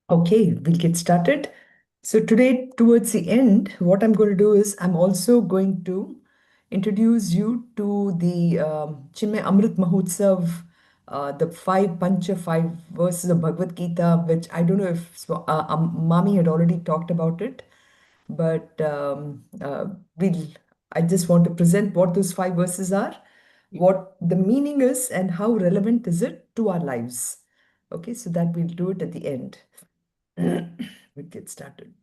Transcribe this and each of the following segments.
Okay, we'll get started. So today, towards the end, what I'm going to do is I'm also going to introduce you to the Chinmay Amrit Mahotsav, the five verses of Bhagavad Gita, which I don't know if Mami had already talked about it, but we'll. I just want to present what those five verses are, what the meaning is, and how relevant is it to our lives. Okay, so that we'll do it at the end. We'll get started.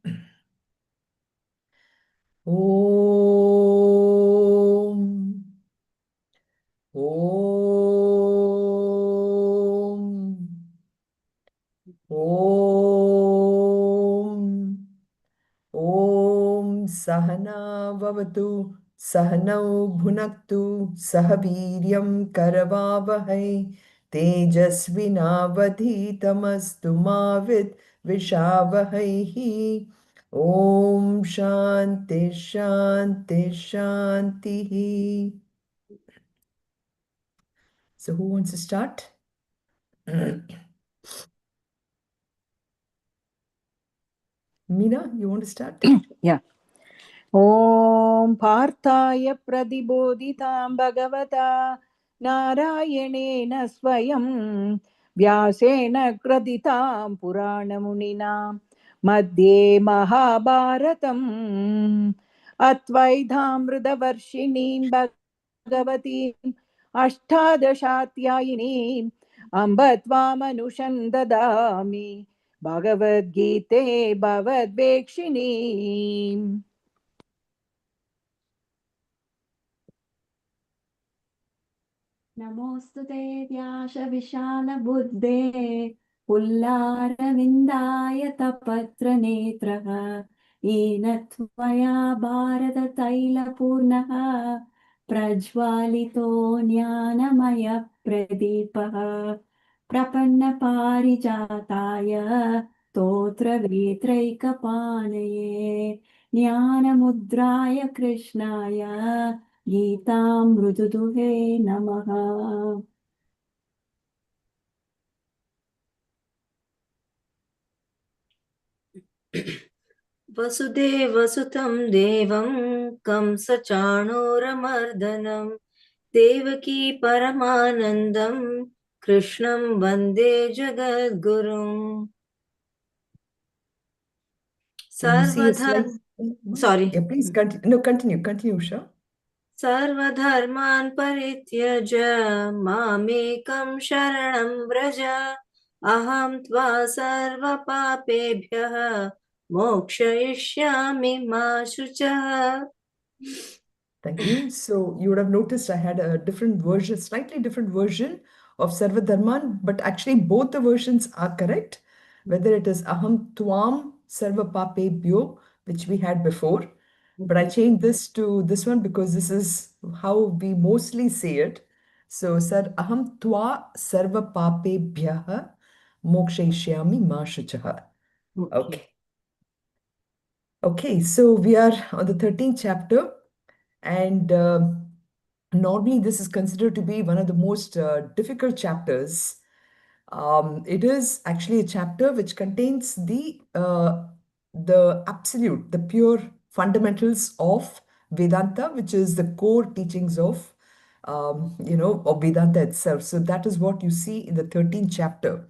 Om. Om. Om. Om Sahana Vavatu Sahanau Bhunaktu Sahaviryam Karavavahai Tejasvinavadhitamastu Mavit Vishavahaihi. Om Shanti Shanti Shanti. So who wants to start? Meena, you want to start? Yeah. ॐ पार्थाय प्रतिबोधितां भगवता नारायणेन स्वयं व्यासेन कृतितां पुराणमुनिना मध्ये महाभारतम् अद्वैतामृतवर्षिणीं भगवतीम् अष्टादशाध्यायिनीम् अम्ब त्वामनुशं ददामि भगवद्गीते भवद्वेक्षिणीम् नमोऽस्तुते व्यासविशालबुद्धे पुल्लारविन्दाय तपत्रनेत्रः येन त्वया भारततैलपूर्णः प्रज्वालितो ज्ञानमयप्रदीपः प्रपन्नपारिजाताय स्तोत्रवेत्रैकपाणये ज्ञानमुद्राय कृष्णाय गीतामृतदुहे नमः। वसुदेवसुतं देवं कंसचाणूरमर्दनं देवकी परमानन्दं कृष्णं वन्दे जगद्गुरुम् Sorry. Yeah, please continue. No, continue, Usha. सर्वधर्मान् परित्यज्य मामेकं शरणं व्रज अहं त्वा सर्वपापेभ्यः मोक्षयिष्यामि मा शुचः. Thank you. So you would have noticed I had a different version, slightly different version of Sarva Dharman, but actually both the versions are correct. Whether it is Aham Tuam Sarva Papebhyo, which we had before, but I changed this to this one because this is how we mostly say it. So Sar Aham Twa Sarva Papebhyaha Mokshayishyami Ma Shuchaha. Okay. Okay, so we are on the 13th chapter. And normally, this is considered to be one of the most difficult chapters. It is actually a chapter which contains the absolute, the pure fundamentals of Vedanta, which is the core teachings of of Vedanta itself. So that is what you see in the 13th chapter.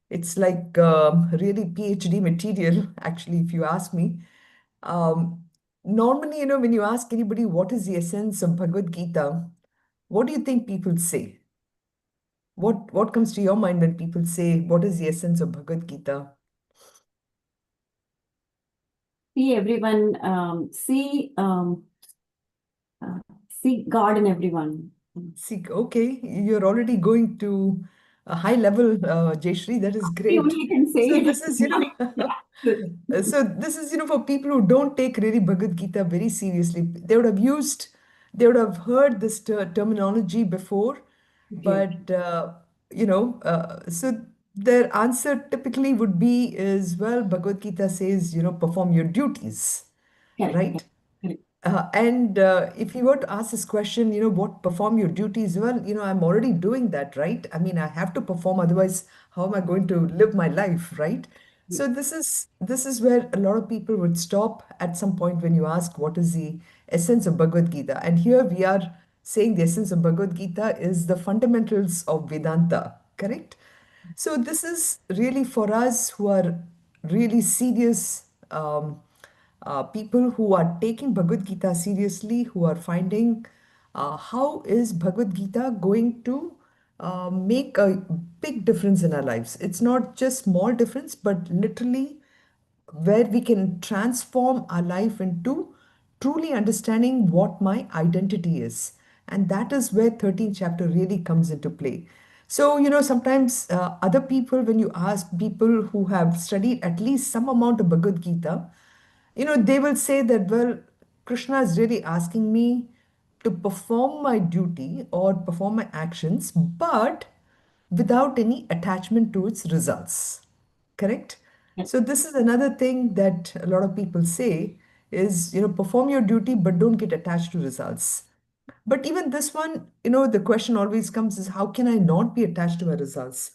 It's like really PhD material, actually, if you ask me. Um, Normally, when you ask anybody what is the essence of Bhagavad Gita, what do you think people say? What comes to your mind when people say, what is the essence of Bhagavad Gita? See everyone, see God in everyone. See, okay, you're already going to a high level, Jayashri. That is You great. only can say So it. this is, so this is, for people who don't take really Bhagavad Gita very seriously. They would have heard this terminology before, Okay. but so their answer typically would be is, well, Bhagavad Gita says, perform your duties, Correct, right? correct. And if you were to ask this question, what perform your duties? Well, I'm already doing that, right? I mean, I have to perform, otherwise, how am I going to live my life, right? So this is where a lot of people would stop at some point when you ask what is the essence of Bhagavad Gita. And here we are saying the essence of Bhagavad Gita is the fundamentals of Vedanta, correct? So this is really for us who are really serious people who are taking Bhagavad Gita seriously, who are finding how is Bhagavad Gita going to make a big difference in our lives. It's not just small difference, but literally where we can transform our life into truly understanding what my identity is. And that is where 13th chapter really comes into play. So, sometimes other people, when you ask people who have studied at least some amount of Bhagavad Gita, they will say that, well, Krishna is really asking me to perform my duty or perform my actions, but without any attachment to its results. Correct? Yeah. So this is another thing that a lot of people say is, perform your duty, but don't get attached to results. But even this one, the question always comes is how can I not be attached to my results?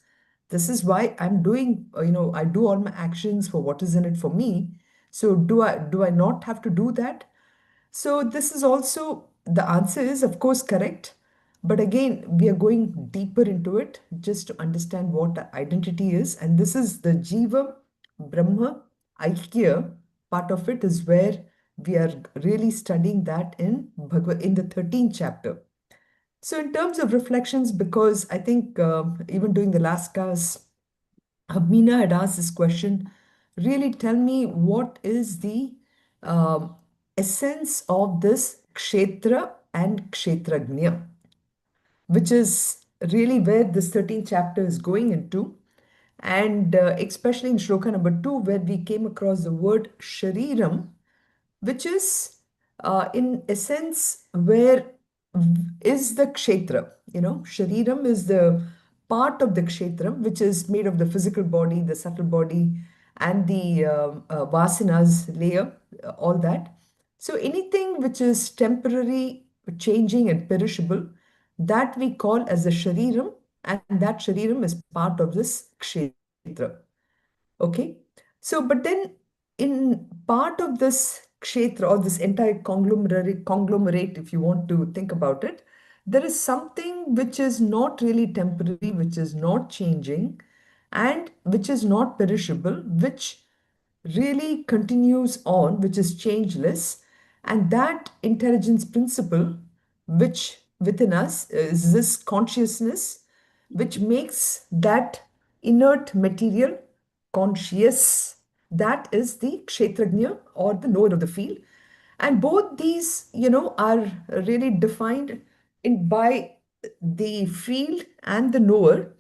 This is why I'm doing, I do all my actions for what is in it for me. So do I not have to do that? So this is also the answer is of course correct. But again, we are going deeper into it just to understand what our identity is. And this is the Jiva Brahma Aikya part of it is where we are really studying that in the 13th chapter. So in terms of reflections, because I think even during the last class, Meena had asked this question, really tell me what is the um, essence of this kshetra and kshetrajna, which is really where this 13th chapter is going into. And especially in shloka number 2, where we came across the word shariram, which is in essence where is the kshetra. Shariram is the part of the kshetram, which is made of the physical body, the subtle body, and the vasanas layer, all that. So anything which is temporary, changing, and perishable, that we call as the shariram, and that shariram is part of this kshetra. Okay. So, but then in part of this kshetra or this entire conglomerate, if you want to think about it, there is something which is not really temporary, which is not changing, and which is not perishable, which really continues on, which is changeless. And that intelligence principle, which within us is this consciousness, which makes that inert material conscious. That is the kshetrajna or the knower of the field. And both these, are really defined by the field and the knower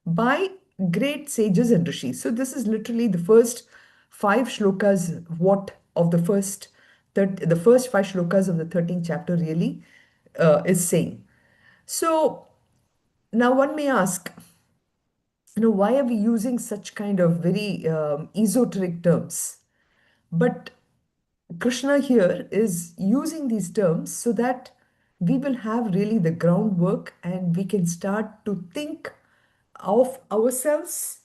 by great sages and rishis. So this is literally the first five shlokas, what of the first five shlokas of the 13th chapter really is saying. So now one may ask, why are we using such kind of very esoteric terms? But Krishna here is using these terms so that we will have really the groundwork and we can start to think of ourselves.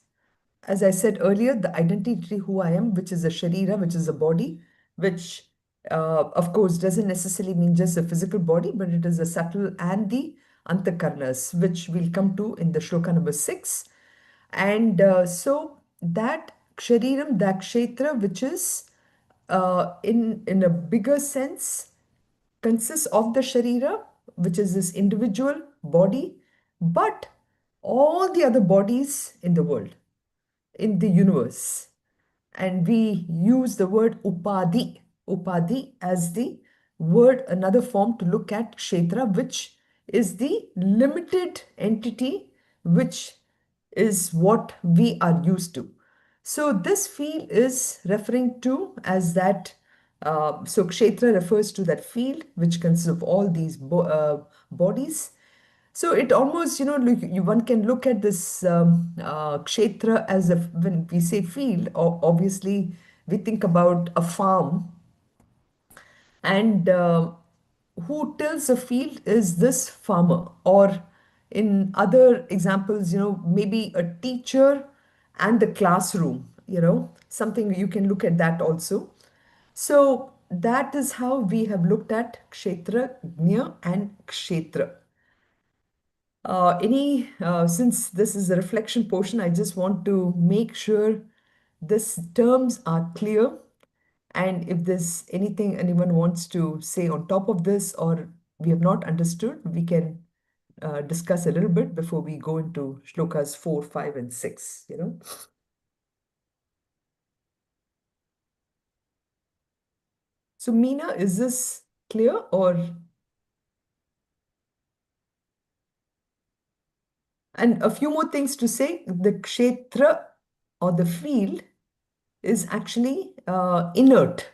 As I said earlier, the identity who I am, which is a sharira, which is a body, which of course doesn't necessarily mean just a physical body, but it is a subtle and the antakarnas, which we'll come to in the shloka number 6. And so that shariram, that kshetra, which is in a bigger sense, consists of the sharira, which is this individual body, but all the other bodies in the world, in the universe. And we use the word upadhi as the word, another form to look at kshetra, which is the limited entity, which is what we are used to. So this field is referring to as that. So kshetra refers to that field which consists of all these bodies. So it almost, one can look at this kshetra as a, when we say field, obviously we think about a farm. And who tills a field is this farmer. Or in other examples, maybe a teacher and the classroom. something you can look at that also. So that is how we have looked at kshetra, gnya, and kshetra. Since this is a reflection portion, I just want to make sure these terms are clear. And if there's anything anyone wants to say on top of this, or we have not understood, we can discuss a little bit before we go into shlokas 4, 5, and 6. So, Meena, is this clear or? And a few more things to say. The kshetra or the field is actually inert,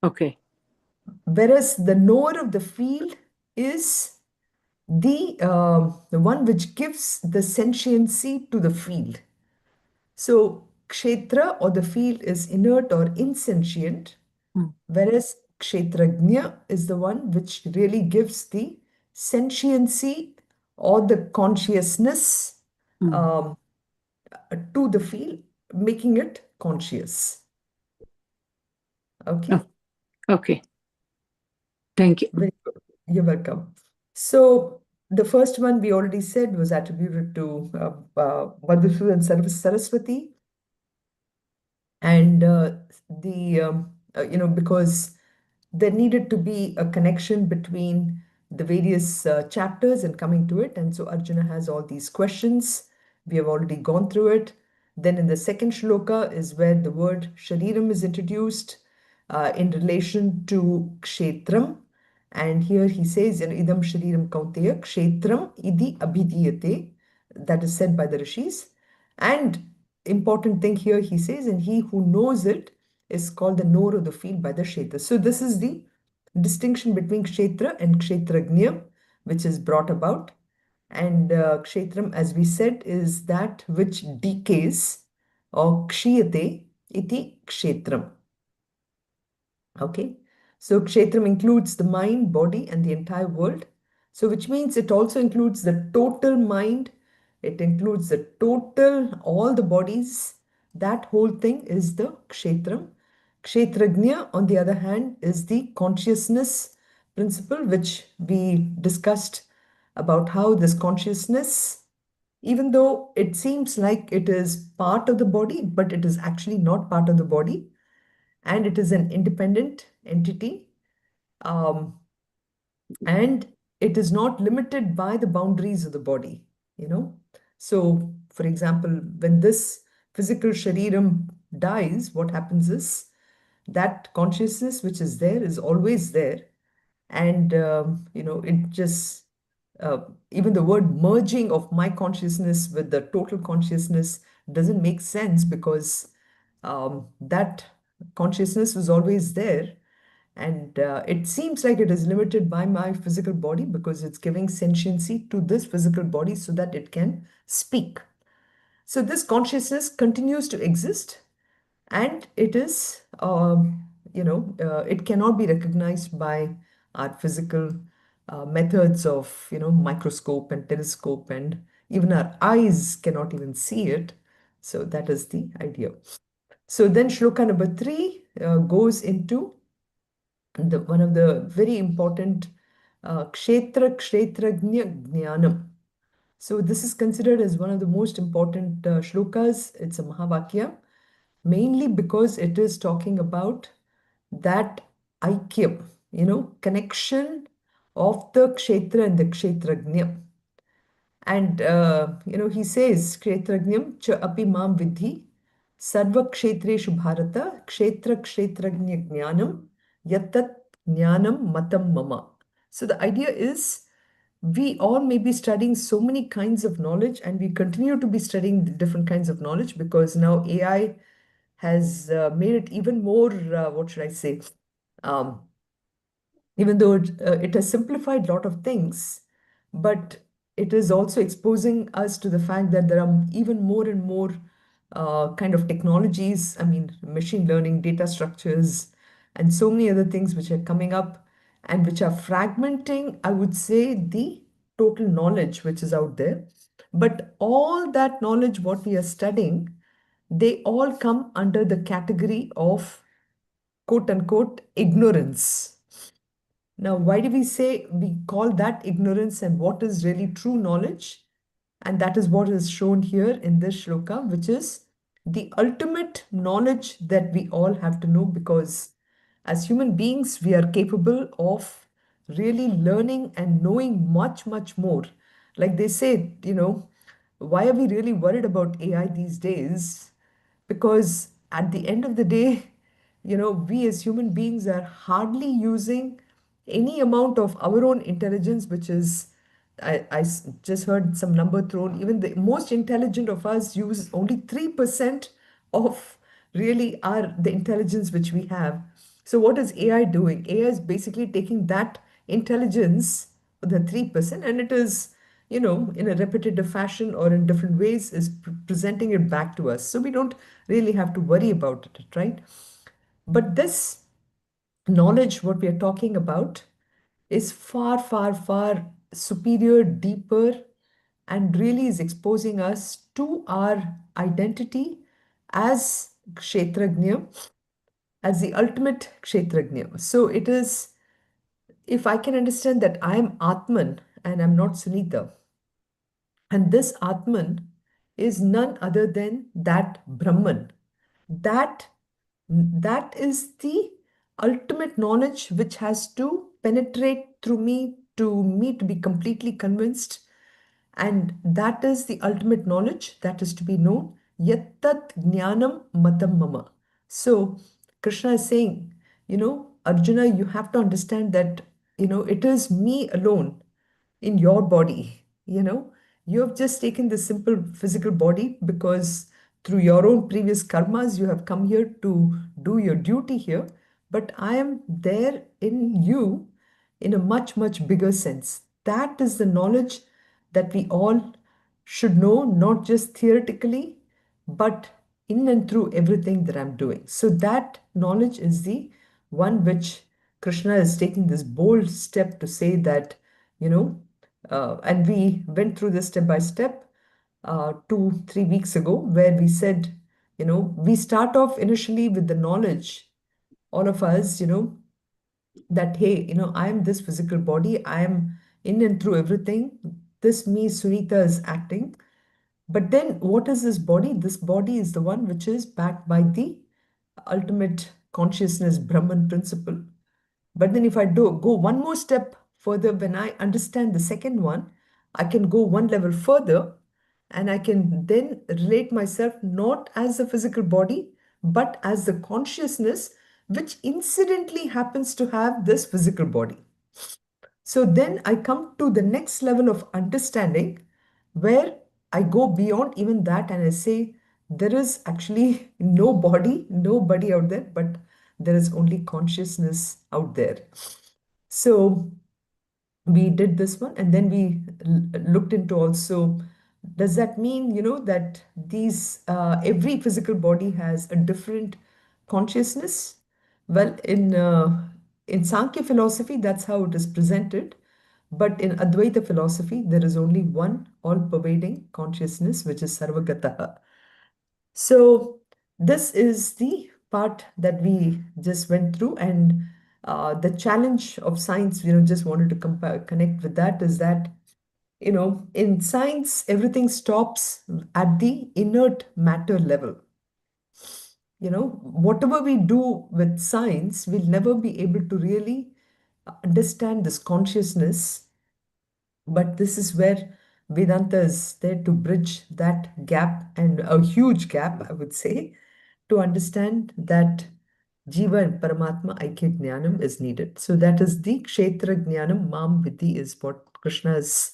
Okay. whereas the knower of the field is the one which gives the sentiency to the field. So kshetra or the field is inert or insentient, whereas kshetrajna is the one which really gives the sentiency or the consciousness um, to the field, making it conscious. Okay. Okay. Thank you. Very good. You're welcome. So the first one we already said was attributed to Madhusudan Saraswati. And because there needed to be a connection between the various chapters and coming to it. And so Arjuna has all these questions. We have already gone through it. Then in the second shloka is where the word shariram is introduced in relation to kshetram. And here he says, idam shariram kaunteya kshetram idi abhidiyate. That is said by the rishis. And important thing here he says, and he who knows it is called the knower of the field by the kshetra. So this is the distinction between kshetra and kshetrajna, which is brought about. And kshetram, as we said, is that which decays, or kshiyate iti kshetram. Okay, so kshetram includes the mind, body, and the entire world. So which means it also includes the total mind, it includes the total, all the bodies. That whole thing is the kshetram. Kshetrajna, on the other hand, is the consciousness principle, which we discussed about how this consciousness, even though it seems like it is part of the body, but it is actually not part of the body, and it is an independent entity, um, and it is not limited by the boundaries of the body. So, for example, when this physical shariram dies, what happens is that consciousness which is there is always there. And, it just, uh, even the word merging of my consciousness with the total consciousness doesn't make sense, because that consciousness was always there. And it seems like it is limited by my physical body because it's giving sentiency to this physical body so that it can speak. So this consciousness continues to exist, and it is, it cannot be recognized by our physical methods of, microscope and telescope, and even our eyes cannot even see it. So that is the idea. So then shloka number 3 goes into one of the very important kshetrajna jnanam. So this is considered as one of the most important shlokas. It's a Mahavakya, mainly because it is talking about that aikyam, connection of the kshetra and the kshetrajna. And, he says, kshetrajnam cha api mam vidhi sarva kshetreshu bharata kshetra kshetrajna jnanam yattat jnanam matam mama. So the idea is, we all may be studying so many kinds of knowledge, and we continue to be studying the different kinds of knowledge, because now AI has made it even more, what should I say, um, even though it has simplified a lot of things, but it is also exposing us to the fact that there are even more and more kind of technologies, I mean, machine learning, data structures, and so many other things which are coming up and which are fragmenting, I would say, the total knowledge which is out there. But all that knowledge, what we are studying, they all come under the category of quote unquote ignorance. Now, why do we say we call that ignorance, and what is really true knowledge? And that is what is shown here in this shloka, which is the ultimate knowledge that we all have to know, because as human beings, we are capable of really learning and knowing much, much more. Like they say, why are we really worried about AI these days? Because at the end of the day, we as human beings are hardly using any amount of our own intelligence, which is, just heard some number thrown, even the most intelligent of us use only 3% of really the intelligence which we have. So what is AI doing? AI is basically taking that intelligence, the 3%, and it is, in a repetitive fashion or in different ways, is presenting it back to us. So we don't really have to worry about it, right? But this knowledge, what we are talking about, is far, far, far superior, deeper, and really is exposing us to our identity as Kshetrajna, as the ultimate Kshetrajna. So it is, if I can understand that I am Atman and I'm not Sunitha, and this Atman is none other than that Brahman, that that is the ultimate knowledge which has to penetrate through me to be completely convinced. And that is the ultimate knowledge that is to be known. Yattat jnanam matam mama. So Krishna is saying, Arjuna, you have to understand that, it is me alone in your body. You have just taken this simple physical body because through your own previous karmas, you have come here to do your duty here. But I am there in you in a much, much bigger sense. That is the knowledge that we all should know, not just theoretically, but in and through everything that I'm doing. So that knowledge is the one which Krishna is taking this bold step to say that, and we went through this step by step 2, 3 weeks ago, where we said, we start off initially with the knowledge, all of us, that, hey, I am this physical body, I am in and through everything. This me, Sunitha, is acting. But then what is this body? This body is the one which is backed by the ultimate consciousness, Brahman principle. But then if I do go one more step further, when I understand the second one, I can go one level further, and I can then relate myself not as a physical body, but as the consciousness which incidentally happens to have this physical body. So then I come to the next level of understanding, where I go beyond even that and I say, there is actually nobody out there, but there is only consciousness out there. So we did this one, and then we looked into also, does that mean, that these every physical body has a different consciousness? Well, in Sankhya philosophy, that's how it is presented. But in Advaita philosophy, there is only one all-pervading consciousness, which is Sarvagataha. So this is the part that we just went through, and the challenge of science, just wanted to connect with that, is that, in science, everything stops at the inert matter level. Whatever we do with science, we'll never be able to really understand this consciousness. But this is where Vedanta is there to bridge that gap, and a huge gap, I would say, to understand that Jiva and Paramatma Aikya Jnanam is needed. So that is the Kshetra Jnanam Mam Vidhi, is what Krishna is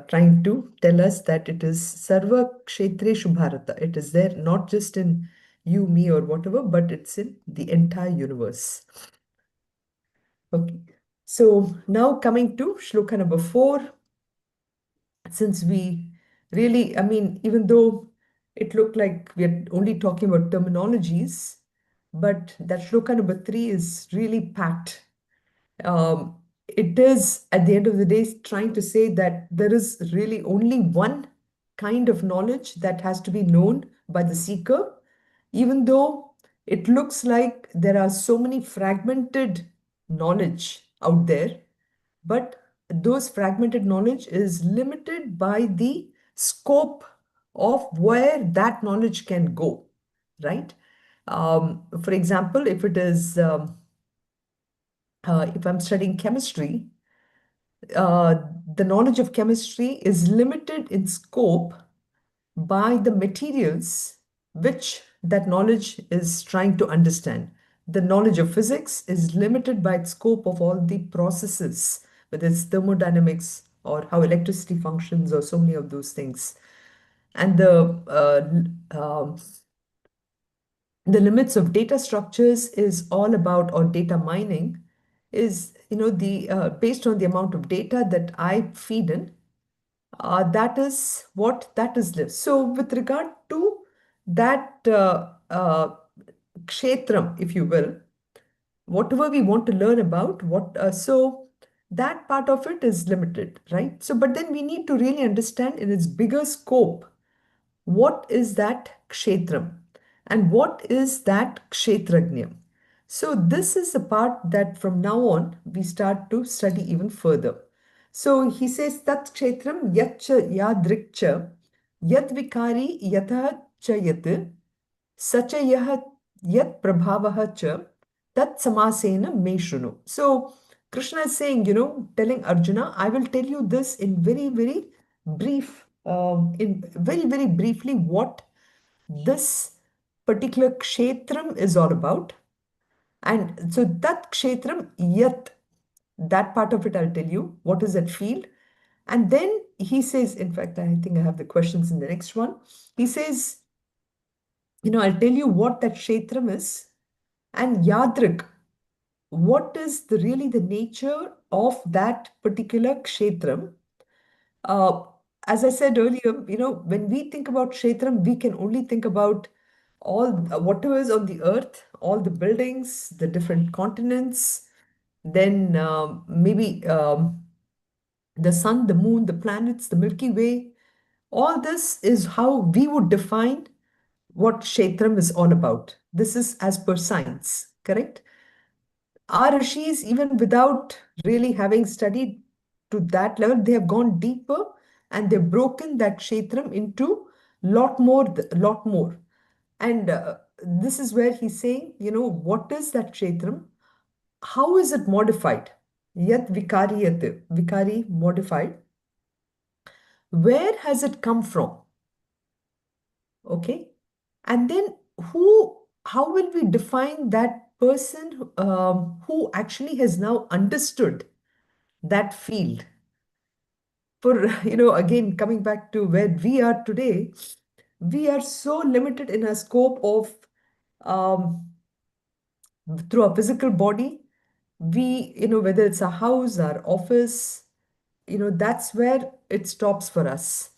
trying to tell us, that it is Sarva Kshetreshu Bharata. It is there not just in you, me, or whatever, but it's in the entire universe. Okay. So now coming to shloka number 4, since we really, I mean, even though it looked like we are only talking about terminologies, but that shloka number 3 is really packed. It is, at the end of the day, trying to say that there is really only one kind of knowledge that has to be known by the seeker, even though it looks like there are so many fragmented knowledge out there, but those fragmented knowledge is limited by the scope of where that knowledge can go, right? For example, if I'm studying chemistry, uh, the knowledge of chemistry is limited in scope by the materials which that knowledge is trying to understand. The knowledge of physics is limited by its scope of all the processes, whether it's thermodynamics or how electricity functions or so many of those things. And the limits of data structures is all about, or data mining is, the based on the amount of data that I feed in, that is what that is lived. So with regard to that kshetram, if you will, whatever we want to learn about, so that part of it is limited, right? So, but then we need to really understand in its bigger scope, what is that kshetram and what is that kshetrajna? So this is the part that from now on we start to study even further. So he says tat kshetram yatcha yadrikcha yad vikari yatha cha yat sacha yah yat prabhavaha cha tat samasena me shrunu. So Krishna is saying, telling Arjuna, I will tell you this in very, very brief, in very, very briefly what this particular kshetram is all about. And so that kshetram yat, that part of it I'll tell you. What is that field? And then he says, in fact, I think I have the questions in the next one. He says, I'll tell you what that kshetram is. And yadrik, what is really the nature of that particular kshetram? Uh, as I said earlier, when we think about kshetram, we can only think about all whatever is on the earth, all the buildings, the different continents, then maybe the sun, the moon, the planets, the Milky Way. All this is how we would define what kshetram is all about. This is as per science, correct? Our rishis, even without really having studied to that level, they have gone deeper and they've broken that kshetram into lot more. And this is where he's saying, what is that kshetram? How is it modified? Yat vikariyat, vikari modified. Where has it come from? Okay. And then how will we define that person who actually has now understood that field? For, again, coming back to where we are today, we are so limited in our scope of um, through our physical body. We, whether it's a house, our office, that's where it stops for us.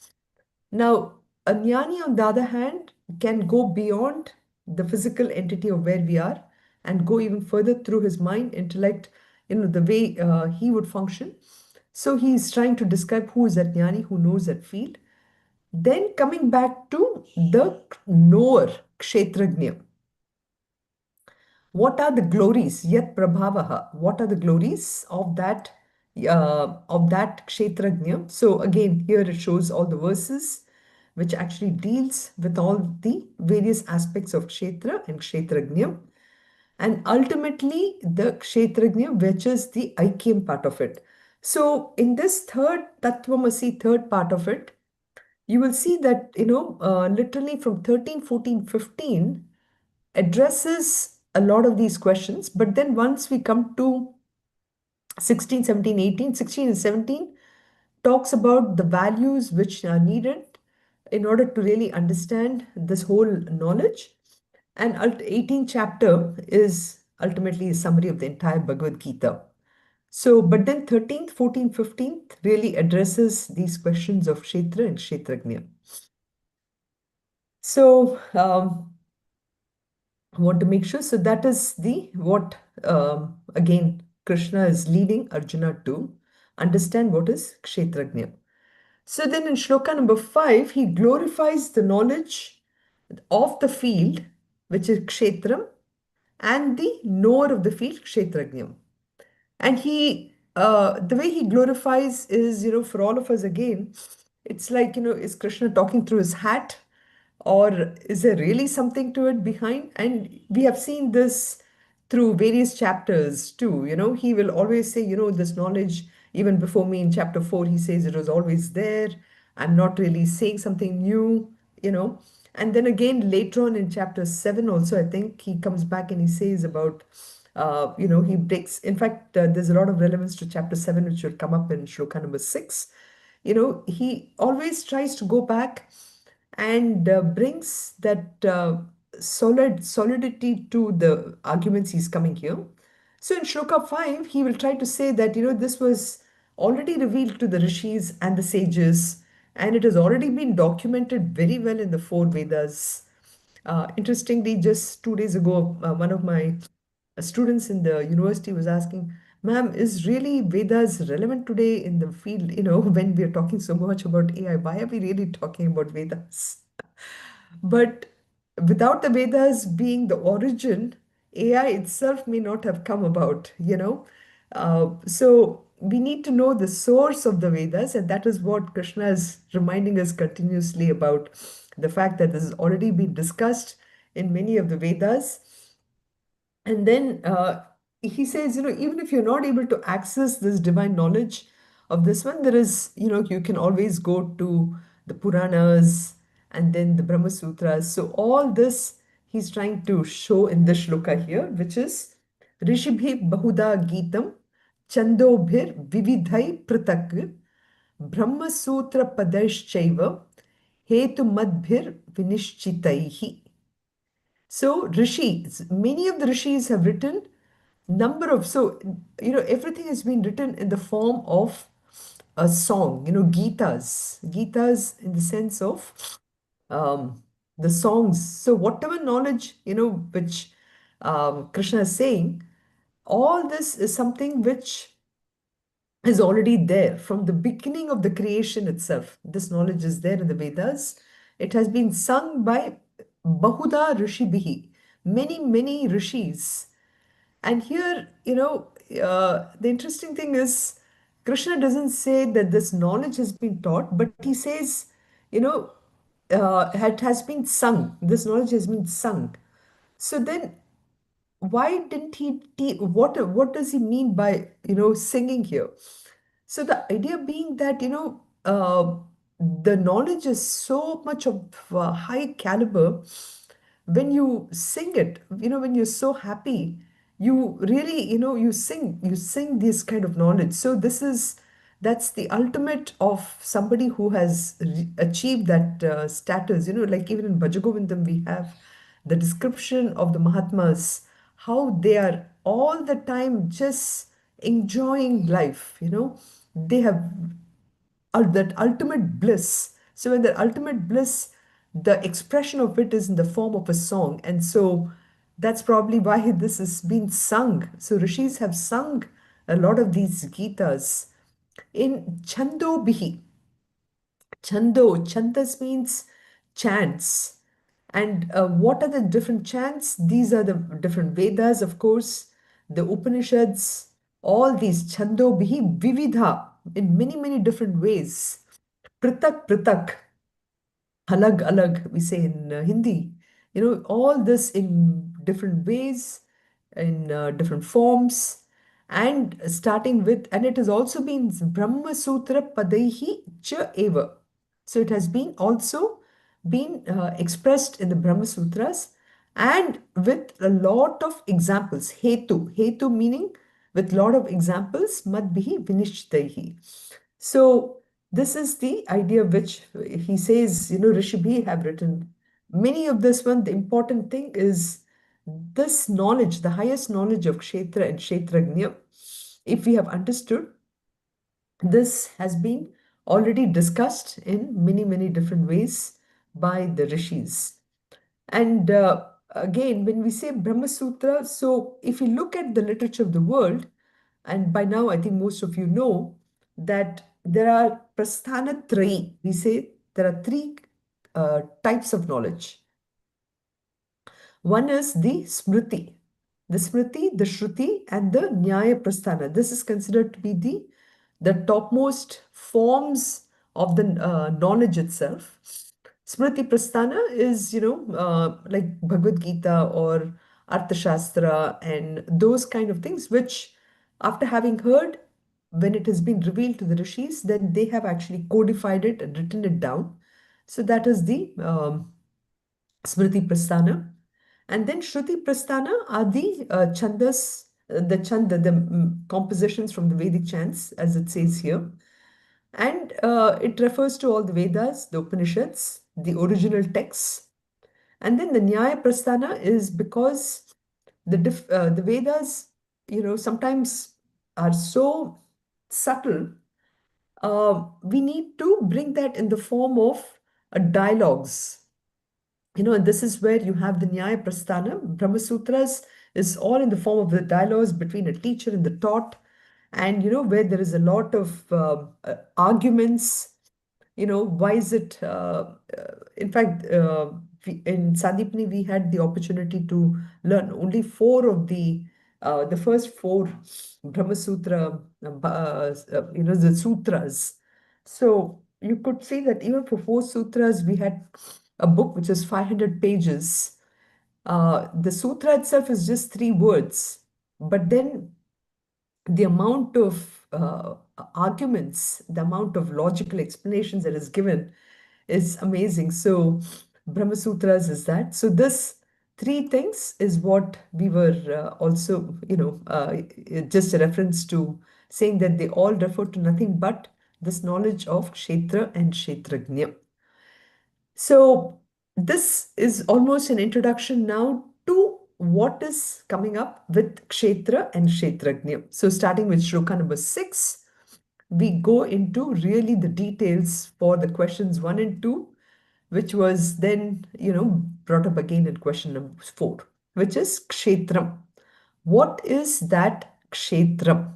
Now, a jnani, on the other hand, can go beyond the physical entity of where we are and go even further through his mind, intellect, the way he would function. So he's trying to describe who is that jnani, who knows that field. Then coming back to the knower, kshetrajna. What are the glories? Yat prabhavaha. What are the glories of that kshetrajna? So again, here it shows all the verses which actually deals with all the various aspects of kshetra and kshetrajna. And ultimately, the kshetrajna, which is the aikyam part of it. So in this third Tattvamasi, third part of it, you will see that, literally from 13, 14, 15, addresses a lot of these questions. But then once we come to 16, 17, 18, 16 and 17, talks about the values which are needed in order to really understand this whole knowledge. And 18th chapter is ultimately a summary of the entire Bhagavad Gita. So, but then 13th, 14th, 15th really addresses these questions of Kshetra and Kshetrajna. So, I want to make sure. So that is what again Krishna is leading Arjuna to understand what is Kshetrajna. So then in shloka number 5, he glorifies the knowledge of the field, which is kshetram, and the knower of the field, kshetrajnam. And the way he glorifies is, for all of us again, it's like, is Krishna talking through his hat? Or is there really something to it behind? And we have seen this through various chapters too. He will always say, this knowledge, even before me in chapter 4, he says it was always there. I'm not really saying something new, you know. And then again, later on in chapter 7, also, I think he comes back and he says about, he breaks. In fact, there's a lot of relevance to chapter 7, which will come up in shloka number 6. He always tries to go back and brings that solidity to the arguments he's coming here. So in Shloka 5, he will try to say that, this was already revealed to the rishis and the sages, and it has already been documented very well in the four Vedas. Interestingly, just 2 days ago, one of my students in the university was asking, Ma'am, is really Vedas relevant today in the field? When we are talking so much about AI, why are we really talking about Vedas? But without the Vedas being the origin, AI itself may not have come about. So we need to know the source of the Vedas, and that is what Krishna is reminding us continuously about the fact that this has already been discussed in many of the Vedas. And then he says, even if you're not able to access this divine knowledge of this one, there is, you can always go to the Puranas and then the Brahma Sutras. So all this he's trying to show in this shloka here, which is Rishibhi Bahuda Geetam Chandobhir Vividhai Pratak Brahma Sutra Padaischaiva Hetu Madbhir Vinishchitaihi. So rishis, many of the rishis have written everything has been written in the form of a song, Gitas in the sense of um, the songs. So whatever knowledge, which Krishna is saying, all this is something which is already there from the beginning of the creation itself. This knowledge is there in the Vedas. It has been sung by Bahuda Rishibihi, many, many rishis. And here, the interesting thing is, Krishna doesn't say that this knowledge has been taught, but he says, it has been sung. This knowledge has been sung. So then why didn't he what does he mean by singing here? So the idea being that the knowledge is so much of high caliber. When you sing it, when you're so happy, you really you sing this kind of knowledge. So that's the ultimate of somebody who has achieved that status. Like even in Bhajagovindam we have the description of the Mahatmas, how they are all the time just enjoying life. They have that ultimate bliss. So when that ultimate bliss, the expression of it is in the form of a song. And so that's probably why this is being sung. So rishis have sung a lot of these Gitas in Chando Bihi. Chandas means chants. And what are the different chants? These are the different Vedas, of course, the Upanishads, all these Chando Bihi Vividha in many, many different ways. Pritak Pritak, Alag Alag, we say in Hindi. All this in different ways, in different forms, and starting with, and it has also been Brahma Sutra Padaihi Cha Eva. So it has been also been expressed in the Brahma Sutras and with a lot of examples. Hetu meaning with lot of examples, Madbihi Vinishtaihi. So this is the idea which he says, Rishibhi have written. Many of this one, the important thing is this knowledge, the highest knowledge of Kshetra and Kshetrajna, if we have understood, this has been already discussed in many, many different ways by the rishis. And again, when we say Brahma Sutra, so if you look at the literature of the world, and by now I think most of you know that there are prasthana trayi. We say there are three types of knowledge. One is the Smriti, the Shruti, and the Nyaya Prasthana. This is considered to be the topmost forms of the knowledge itself. Smriti Prasthana is, like Bhagavad Gita or Arthashastra and those kind of things, which after having heard, when it has been revealed to the rishis, then they have actually codified it and written it down. So that is the Smriti Prasthana. And then Shruti Prasthana are the chandas, the chanda, the compositions from the Vedic chants, as it says here. And it refers to all the Vedas, the Upanishads, the original texts. And then the Nyaya Prasthana is because the Vedas, sometimes are so subtle. We need to bring that in the form of dialogues. And this is where you have the Nyaya Prasthana. Brahma Sutras is all in the form of the dialogues between a teacher and the taught, and where there is a lot of arguments. Why is it? In fact, in Sandipani, we had the opportunity to learn only four of the first four Brahma Sutra, the sutras. So you could see that even for four sutras, we had a book which is 500 pages. The sutra itself is just 3 words, but then the amount of arguments, the amount of logical explanations that is given is amazing. So, Brahma Sutras is that. So, this three things is what we were also, just a reference to saying that they all refer to nothing but this knowledge of Kshetra and Kshetrajna. So, this is almost an introduction now to what is coming up with Kshetra and Kshetrajna. So, starting with Shloka number 6, we go into really the details for the questions 1 and 2, which was then, brought up again in question number 4, which is Kshetram. What is that Kshetram?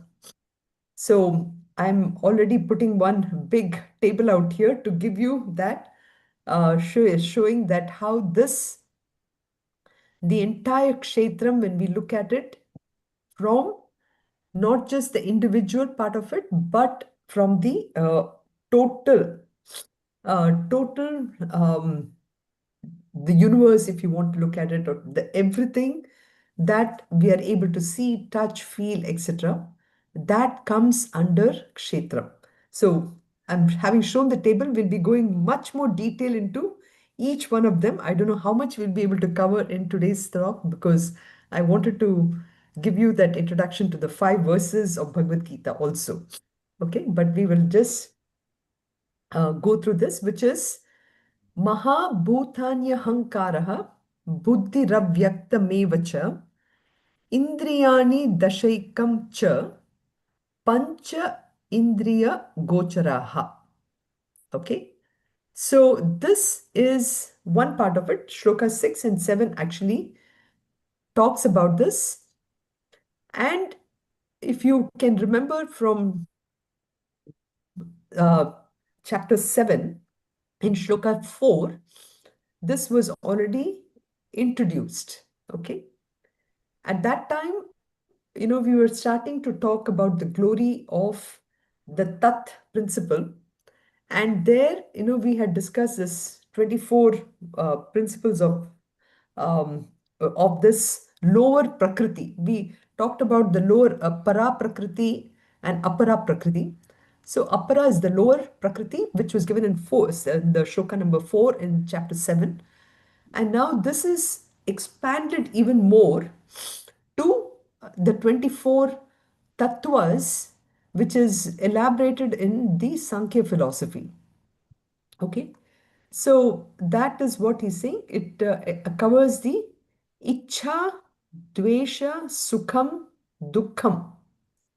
So, I'm already putting one big table out here to give you that showing that how the entire kshetram, when we look at it from not just the individual part of it, but from the total, total the universe, if you want to look at it, or the everything that we are able to see, touch, feel, etc., that comes under kshetra. So I'm having shown the table, we'll be going much more detail into each one of them. I don't know how much we'll be able to cover in today's talk because I wanted to give you that introduction to the 5 verses of Bhagavad Gita also. Okay, but we will just go through this, which is Mahabhutanyahankaraha buddhiravyaktamev cha indriyani dashaikam cha pancha indriya gocharaha. Okay, so this is one part of it. Shloka 6 and 7 actually talks about this. And if you can remember from chapter 7, in Shloka 4, this was already introduced. Okay. At that time, we were starting to talk about the glory of the Tat principle. And there, we had discussed this 24 principles of this lower Prakriti. We talked about the lower Para Prakriti and Apara Prakriti. So Apara is the lower Prakriti, which was given in the Shloka number 4 in chapter 7. And now this is expanded even more to the 24 tattvas, which is elaborated in the Sankhya philosophy. Okay, so that is what he's saying. It covers the Ichha, Dvesha, Sukham, Dukkham,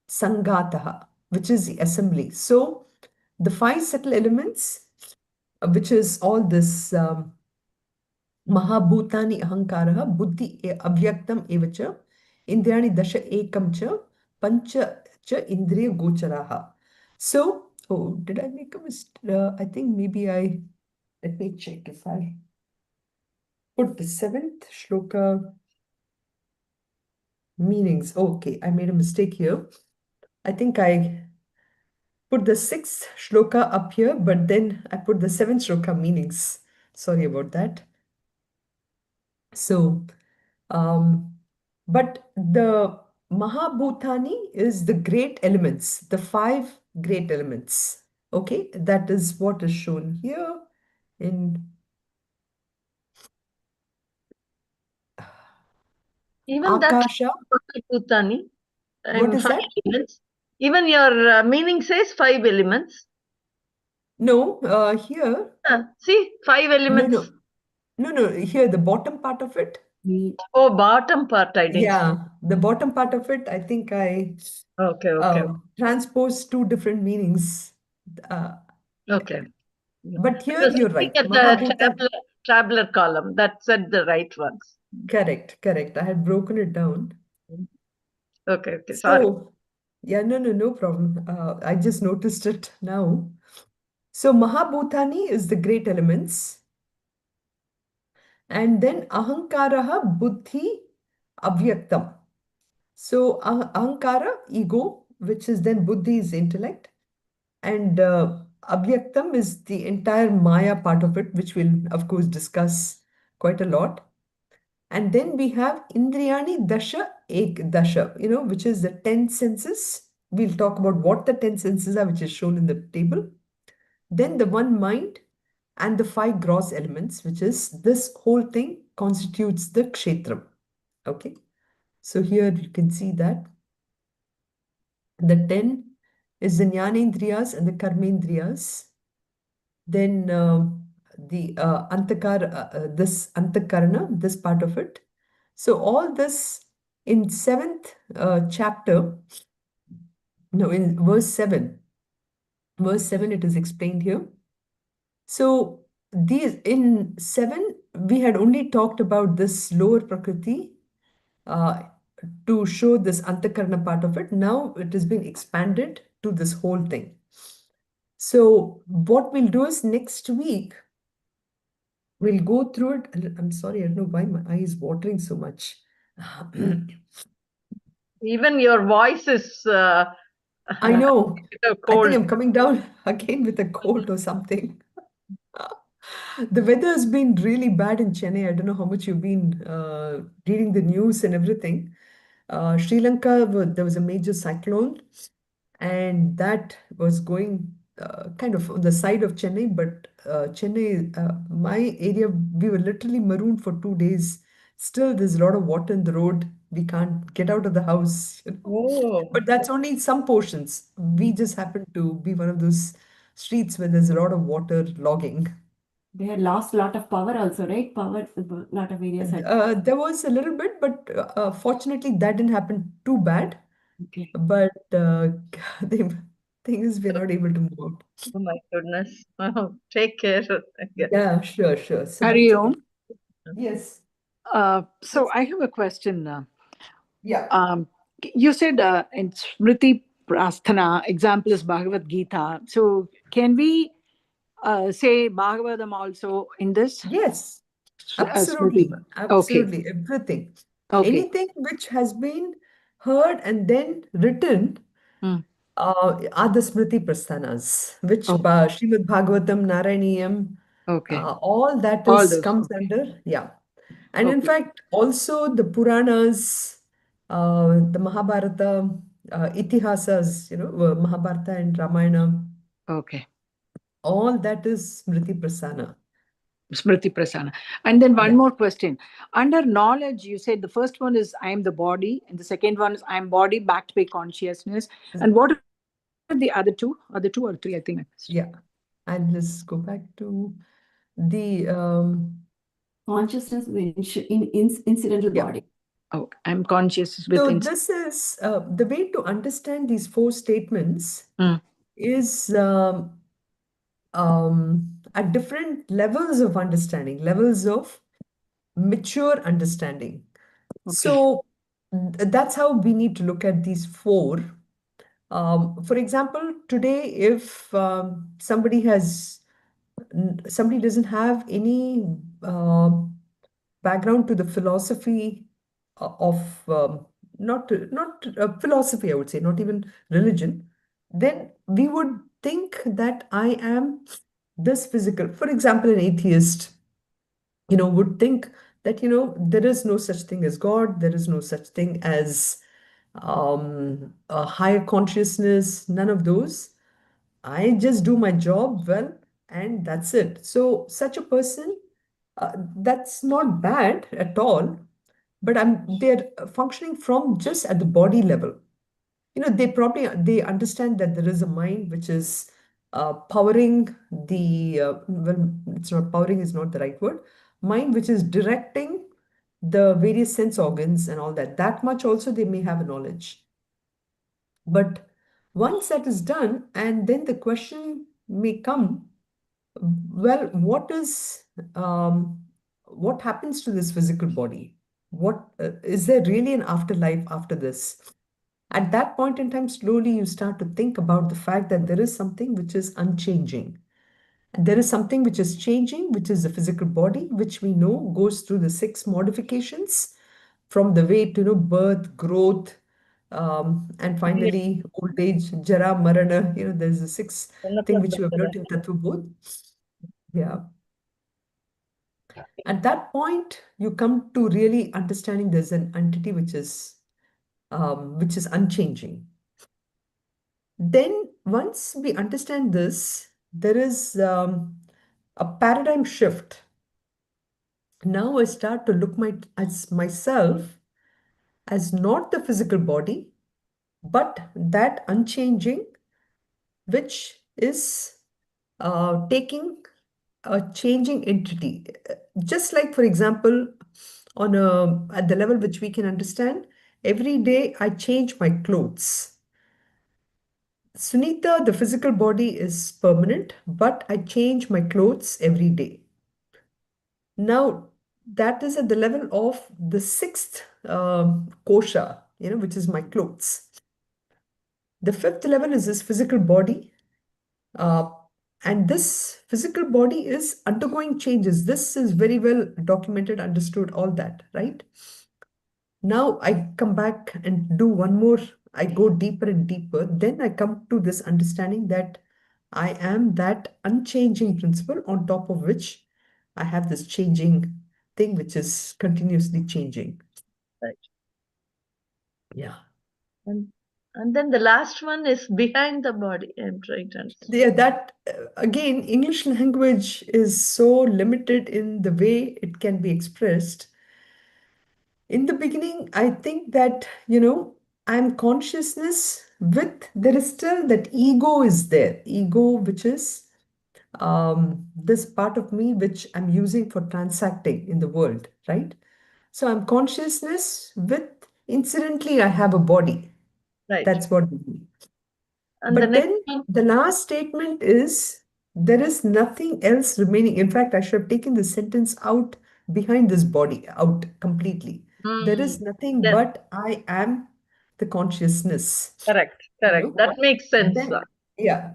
Sangataha, which is the assembly. So the 5 subtle elements, which is all this Mahabhutani ahankaraha buddhi avyaktam evacha indrani dasha ekam cha pancha cha indriya gocharaha. So Oh, did I make a mistake? I think maybe let me check if I put the seventh shloka meanings. Okay, I made a mistake here. I think I put the sixth shloka up here, but then I put the seventh shloka meanings. Sorry about that. So, but the Mahabhutani is the great elements, the five great elements. Okay, that is what is shown here in Even that Akasha. Bhutani, What is five that? elements. Even your meaning says 5 elements. No, here, See, 5 elements. no. Here, the bottom part of it. Oh, bottom part, I didn't see. Yeah, the bottom part of it, I think I Okay. transposed two different meanings. Uh, Okay. but I here was you're looking right. at the traveler column. That said the right ones. Correct. I had broken it down. Okay. Sorry. So, yeah, no problem. I just noticed it now. So, Mahabhutani is the great elements. And then Ahankaraha Buddhi Avyaktam. So, Ahankara, ego, which is then Buddhi is intellect. And Avyaktam is the entire Maya part of it, which we'll, of course, discuss quite a lot. And then we have Indriyani Dasha Ek Dasha, which is the 10 senses. We'll talk about what the 10 senses are, which is shown in the table. Then the one mind and the five gross elements, which is this whole thing constitutes the kshetram. Okay. So here you can see that the 10 is the Jnanendriyas and the Karmendriyas. Then the this Antakarana, this part of it. So all this in seventh chapter, no, in verse 7 it is explained here. So these in 7 we had only talked about this lower prakriti uh, to show this Antakarana part of it. Now it has been expanded to this whole thing. So what we'll do is next week we'll go through it. I'm sorry, I don't know why my eye is watering so much. Even your voice is I know. I cold. think I'm coming down again with a cold or something. The weather has been really bad in Chennai. I don't know how much you've been reading the news and everything. Sri Lanka, there was a major cyclone, and that was going kind of on the side of Chennai. But Chennai, my area, we were literally marooned for 2 days. Still, there's a lot of water in the road. We can't get out of the house, Oh. But that's only some portions. We just happen to be one of those streets where there's a lot of water logging. They had lost a lot of power also, right? Power, a lot of areas had. There was a little bit, but fortunately that didn't happen too bad. Okay. But the thing is, we're not able to move out. Oh my goodness. Oh, take care. Yeah, sure. So Hari that's Om. yes. So I have a question. Yeah. You said in Smriti Prasthana, example is Bhagavad Gita. So can we say Bhagavatam also in this? Yes. Smriti. Absolutely. Absolutely. Everything. Okay. Anything which has been heard and then written are the Smriti Prasthanas, which Srimad Bhagavatam, Narayaniyam, all that All is those, comes under, yeah. And in Okay. fact, also the Puranas, the Mahabharata, Itihasas, Mahabharata and Ramayana, Okay. all that is Smriti Prasthana. Smriti Prasana. And then one Yeah. more question. Under knowledge, you said the first one is I am the body, and the second one is I am body backed by consciousness. And what are the other two? Other two or three, I think. Yeah. And let's go back to the Consciousness in incidental yeah. body. Oh, I'm conscious with So this is the way to understand these four statements is at different levels of understanding, levels of mature understanding. So that's how we need to look at these four. For example, today, if somebody doesn't have any background to the philosophy of not philosophy, I would say, not even religion, then we would think that I am this physical. For example, an atheist, would think that, there is no such thing as God, there is no such thing as a higher consciousness, none of those. I just do my job well, and that's it. So, such a person, that's not bad at all, but they're functioning from just at the body level. They understand that there is a mind which is powering well, it's not powering is not the right word, mind which is directing the various sense organs and all that. That much also they may have a knowledge. But once that is done, and then the question may come, well, what happens to this physical body? What is there really an afterlife after this? At that point in time, slowly you start to think about the fact that there is something which is unchanging. And there is something which is changing, which is the physical body, which we know goes through the 6 modifications from the way to birth, growth, and Yeah. finally old age, jara, marana. There's the six thing which you have Another. learned in Tattva Bodh. Yeah. At that point, you come to really understanding there's an entity which is unchanging. Then, once we understand this, there is a paradigm shift. Now I start to look as myself as not the physical body, but that unchanging, which is taking a changing entity. Just like, for example, at the level which we can understand, every day I change my clothes. Sunitha, the physical body is permanent, but I change my clothes every day. Now, that is at the level of the sixth kosha, which is my clothes. The fifth level is this physical body. Uh, and this physical body is undergoing changes. This is very well documented, understood, all that, right? Now I come back and do one more. I go deeper and deeper. Then I come to this understanding that I am that unchanging principle on top of which I have this changing thing which is continuously changing. Right. Yeah. And then the last one is behind the body. I'm trying to understand. Yeah, that again, English language is so limited in the way it can be expressed. In the beginning, I think that, I'm consciousness there is still that ego is there. Ego, which is this part of me which I'm using for transacting in the world, right? So I'm consciousness incidentally, I have a body. Right. That's what we mean. And the But next then one, the last statement is there is nothing else remaining. In fact, I should have taken this sentence out behind this body, out completely. There is nothing yes, but I am the consciousness. correct, correct. That makes sense. Then, yeah,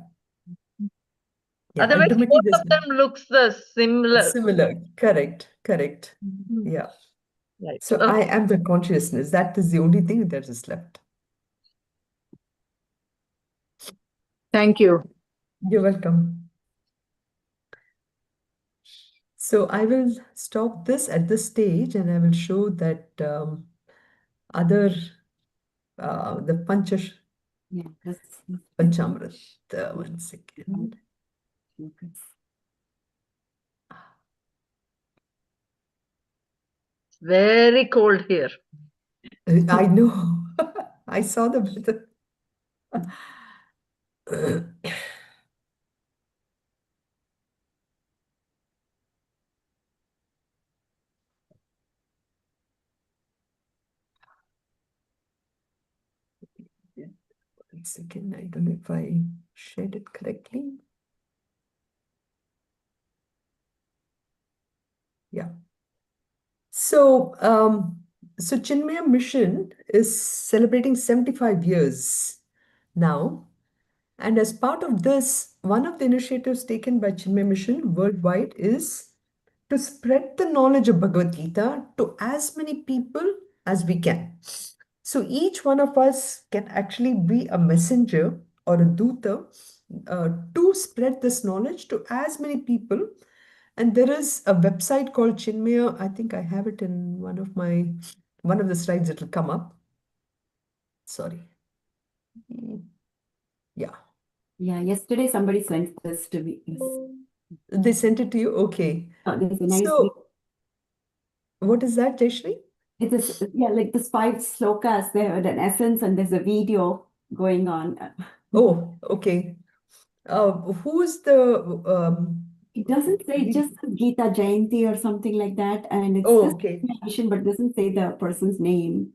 yeah, Otherwise, ultimately both there's of them looks the similar. similar. Correct, correct. Yeah. Right. So I am the consciousness. That is the only thing that is left. Thank you. You're welcome. So I will stop this at this stage and I will show that other, the Yeah, this Panchamrit. One second. Very cold here. I know. I saw the weather. One second. I don't know if I shared it correctly. Yeah. So Chinmaya Mission is celebrating 75 years now. And as part of this, one of the initiatives taken by Chinmay Mission worldwide is to spread the knowledge of Bhagavad Gita to as many people as we can. So each one of us can actually be a messenger or a duta to spread this knowledge to as many people. And there is a website called Chinmaya. I think I have it in one of the slides. It will come up. Sorry. Yeah. Yeah, yesterday somebody sent this to me. Yes. They sent it to you? Okay. Oh, there's a nice So what is that, Jayashri? It is, yeah, like the 5 slokas, they have an essence and there's a video going on. Oh, okay. Who's the It doesn't say, it just says Gita Jayanti or something like that. And it's oh, just okay. mission, but doesn't say the person's name.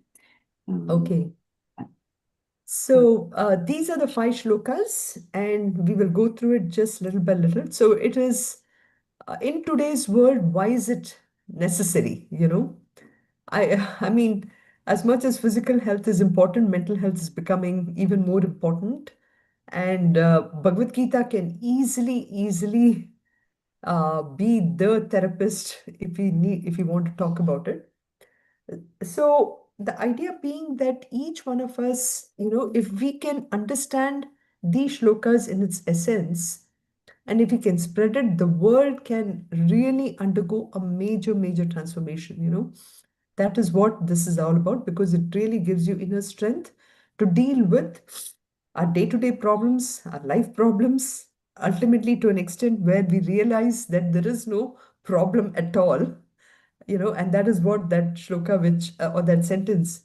Okay. Uh, So these are the 5 shlokas, and we will go through it just little by little. So it is in today's world, why is it necessary? I mean, as much as physical health is important, mental health is becoming even more important. And Bhagavad Gita can easily be the therapist if we want to talk about it. So the idea being that each one of us, if we can understand these shlokas in its essence, and if we can spread it, the world can really undergo a major transformation. That is what this is all about, because it really gives you inner strength to deal with our day-to-day problems, our life problems, ultimately to an extent where we realize that there is no problem at all. And that is what that shloka, or that sentence,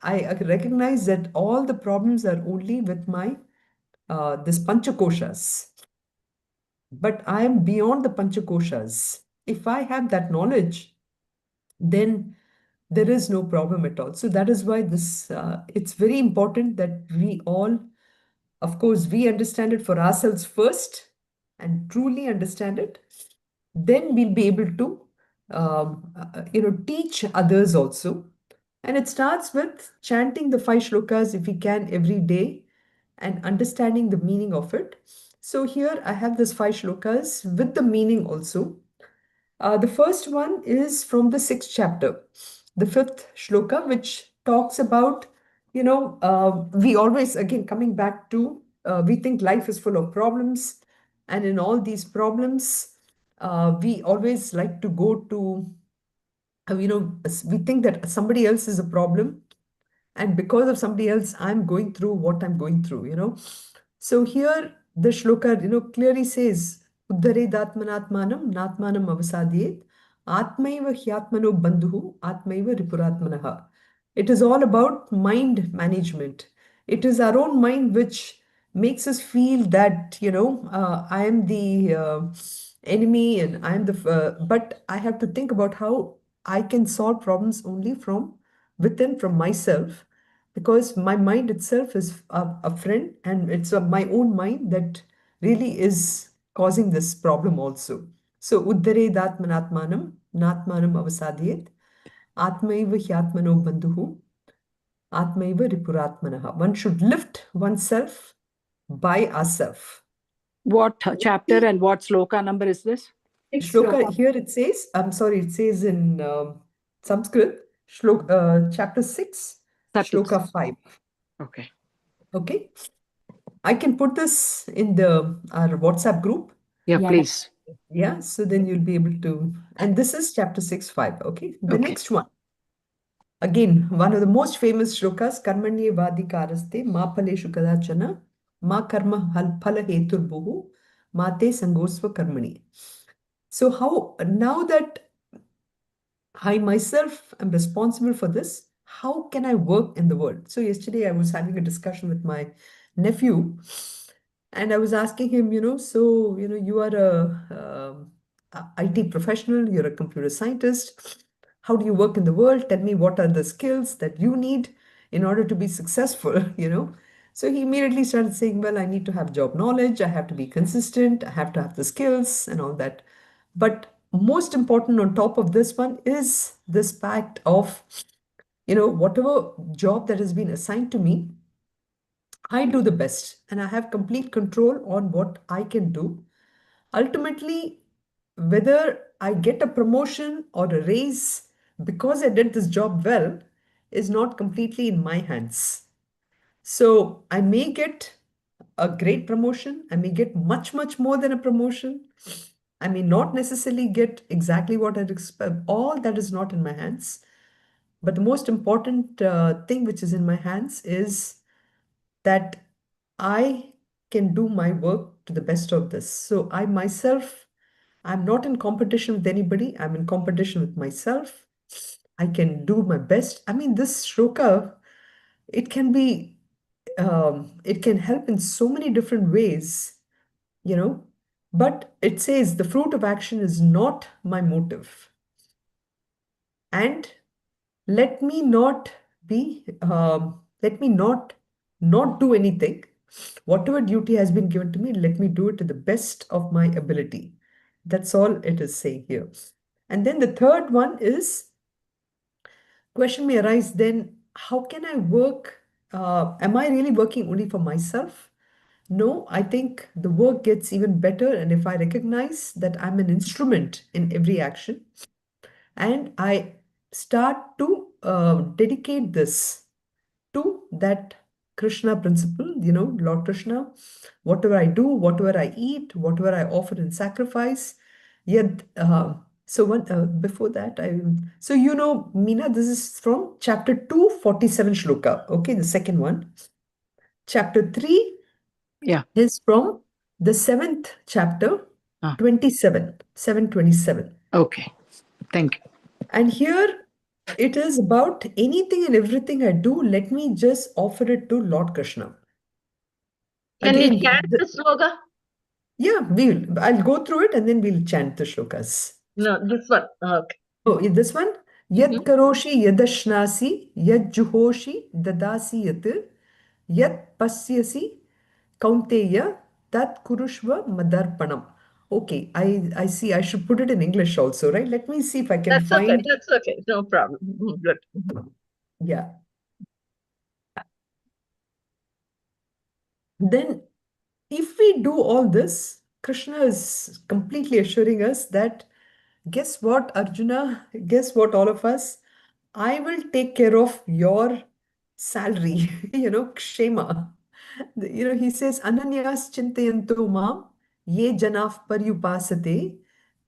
I recognize that all the problems are only with my this panchakoshas, but I am beyond the panchakoshas. If I have that knowledge, then there is no problem at all. So that is why it's very important that we all, of course, we understand it for ourselves first and truly understand it. Then we'll be able to, teach others also. And it starts with chanting the 5 shlokas if we can every day and understanding the meaning of it. So here I have this 5 shlokas with the meaning also. The first one is from the 6th chapter, the 5th shloka, which talks about, we always, again, coming back to, we think life is full of problems. And in all these problems, we always like to go to, we think that somebody else is a problem. And because of somebody else, I'm going through what I'm going through. So here the shloka, clearly says, Uddharedatmanatmanam natmanam avasadyet atmaiva hyatmano bandhu atmaiva ripuratmanaha. It is all about mind management. It is our own mind which makes us feel that, I am the enemy and I am but I have to think about how I can solve problems only from within, from myself, because my mind itself is a friend, and it's my own mind that really is causing this problem also. So, Uddare Datmanatmanam, Natmanam Avasadyet, Atmaiva Hyatmano Bandhuhu, Atmaiva Ripuratmanaha. One should lift oneself by ourself. What chapter and what sloka number is this? Shloka, here it says, I'm sorry, it says in Sanskrit, chapter 6, shloka 5. Okay. Okay. I can put this in our WhatsApp group. Yeah, Yeah. please. Yeah, so then you'll be able to. And this is chapter 6, 5. Okay. The Okay. next one. Again, one of the most famous shlokas, Karmanye Vadikaraste, Ma Phaleshu Kadachana, Ma Karma Phala Heturbuhu, Ma Te Sangosva Karmani. So, how now that I myself am responsible for this, how can I work in the world? So, yesterday I was having a discussion with my nephew. And I was asking him, you are a IT professional, you're a computer scientist. How do you work in the world? Tell me, what are the skills that you need in order to be successful? So he immediately started saying, well, I need to have job knowledge, I have to be consistent, I have to have the skills and all that. But most important on top of this one is this fact of, whatever job that has been assigned to me, I do the best and I have complete control on what I can do. Ultimately, whether I get a promotion or a raise because I did this job well is not completely in my hands. So I may get a great promotion. I may get much, much more than a promotion. I may not necessarily get exactly what I'd expect. All that is not in my hands. But the most important thing which is in my hands is that I can do my work to the best of this. So I myself, I'm not in competition with anybody. I'm in competition with myself. I can do my best. I mean, this shloka, it can be, it can help in so many different ways, you know. But it says the fruit of action is not my motive. And let me not be, let me not do anything. Whatever duty has been given to me, let me do it to the best of my ability. That's all it is saying here. And then the third one is, question may arise then, how can I work? Am I really working only for myself? No, I think the work gets even better. And if I recognize that I'm an instrument in every action, and I start to dedicate this to that Krishna principle, Lord Krishna, whatever I do, whatever I eat, whatever I offer in sacrifice. Yet, before that, Meena, this is from chapter 247 shloka. Okay, the second one. Chapter 3 Yeah. is from the 7th chapter, 727. Okay. Thank you. And here it is about anything and everything I do, let me just offer it to Lord Krishna. Can we Again, chant this sloka? yeah, I'll go through it and then we'll chant the shlokas. No, this one. Okay. Oh, this one? Yad karoshi yadashnasi, yad juhoshi dadasi yat, yad pasyasi kaunteya, tat kurushva madarpanam. Okay, I see. I should put it in English also, right? Let me see if I can That's okay. find. That's okay. No problem. Good. Yeah. Then, if we do all this, Krishna is completely assuring us that, guess what, Arjuna? Guess what, all of us? I will take care of your salary, kshema. He says, Ananyas chintayanto mam, ye janaf paryupasate,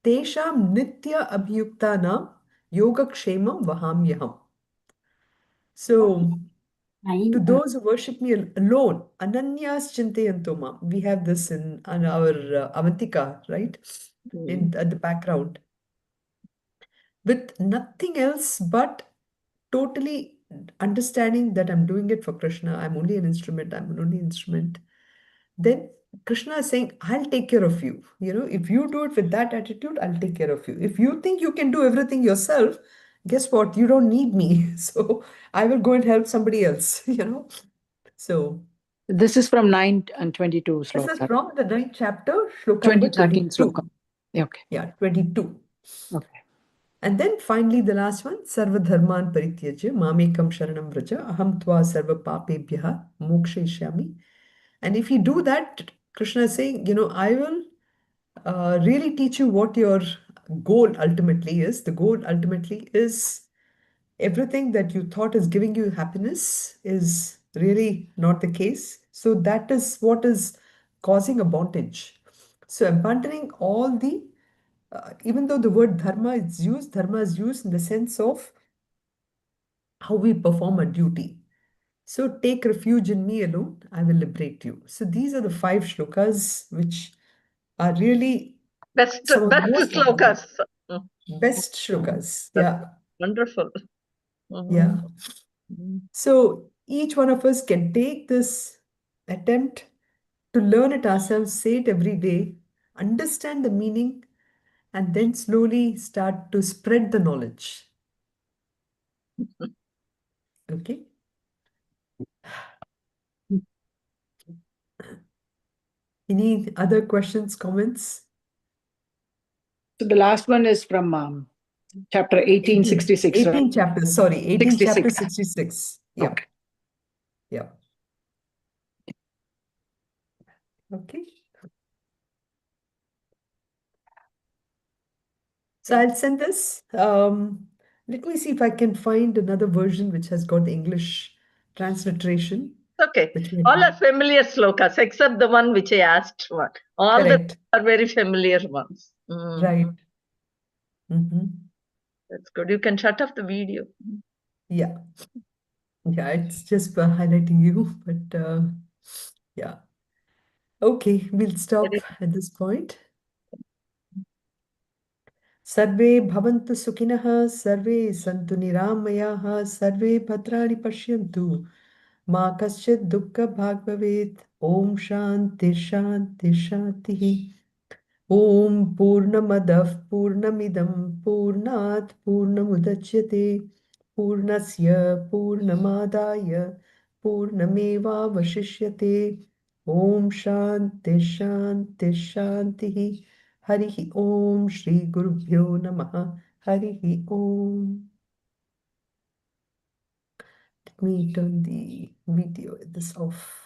tesham nitya abhyuktanam, yoga kshemam vahamyaham. So, to those who worship me alone, Ananyas Chintayanto Mam. We have this on our Avantika, right? At the background. With nothing else but totally understanding that I'm doing it for Krishna. I'm only an instrument. I'm an only instrument. Then Krishna is saying, I'll take care of you. If you do it with that attitude, I'll take care of you. If you think you can do everything yourself, guess what? You don't need me. So I will go and help somebody else, So This is from 9 and 22 this is sloka. from the 9th chapter, shloka number 13 22. sloka. Okay. Yeah, 22. Okay. And then finally the last one, Sarva Dharman Parityajya, Mamekam Sharanam Vraja, Aham Tva Sarva Papebhyaha, Mokshayishyami. And if you do that, Krishna is saying, I will really teach you what your goal ultimately is. The goal ultimately is everything that you thought is giving you happiness is really not the case. So that is what is causing a bondage. So abandoning all the, even though the word dharma is used in the sense of how we perform a duty. So take refuge in me alone, I will liberate you. So these are the 5 shlokas which are really Best some of the most wonderful, slokas. best shlokas. That's Yeah, wonderful. yeah. So each one of us can take this attempt to learn it ourselves, say it every day, understand the meaning, and then slowly start to spread the knowledge. Okay. Any other questions, comments? So the last one is from chapter 1866. 18 chapters, sorry, 18 chapter 66. 66. Yeah. Okay. Yeah. Okay. So I'll send this. Let me see if I can find another version which has got the English transliteration, Okay. which might All be are familiar slokas except the one which I asked for. All the correct. are very familiar ones. Right. Mm-hmm. That's good. You can shut off the video. Yeah. Yeah, it's just for highlighting you, but yeah. Okay, we'll stop at this point. सर्वे भवन्तु सुखिनः सर्वे सन्तु निरामयाः सर्वे भद्राणि पश्यन्तु मा कश्चित् दुःखभाग् भवेत् ॐ शान्ति शान्ति शान्तिः ॐ पूर्णमदः पूर्णमिदं पूर्णात् पूर्णमुदच्यते पूर्णस्य पूर्णमादाय पूर्णमेवावशिष्यते ॐ शान्ति शान्ति शान्तिः हरिः ॐ श्रीगुरुभ्यो नमः हरिः ॐ Let me turn the video this off.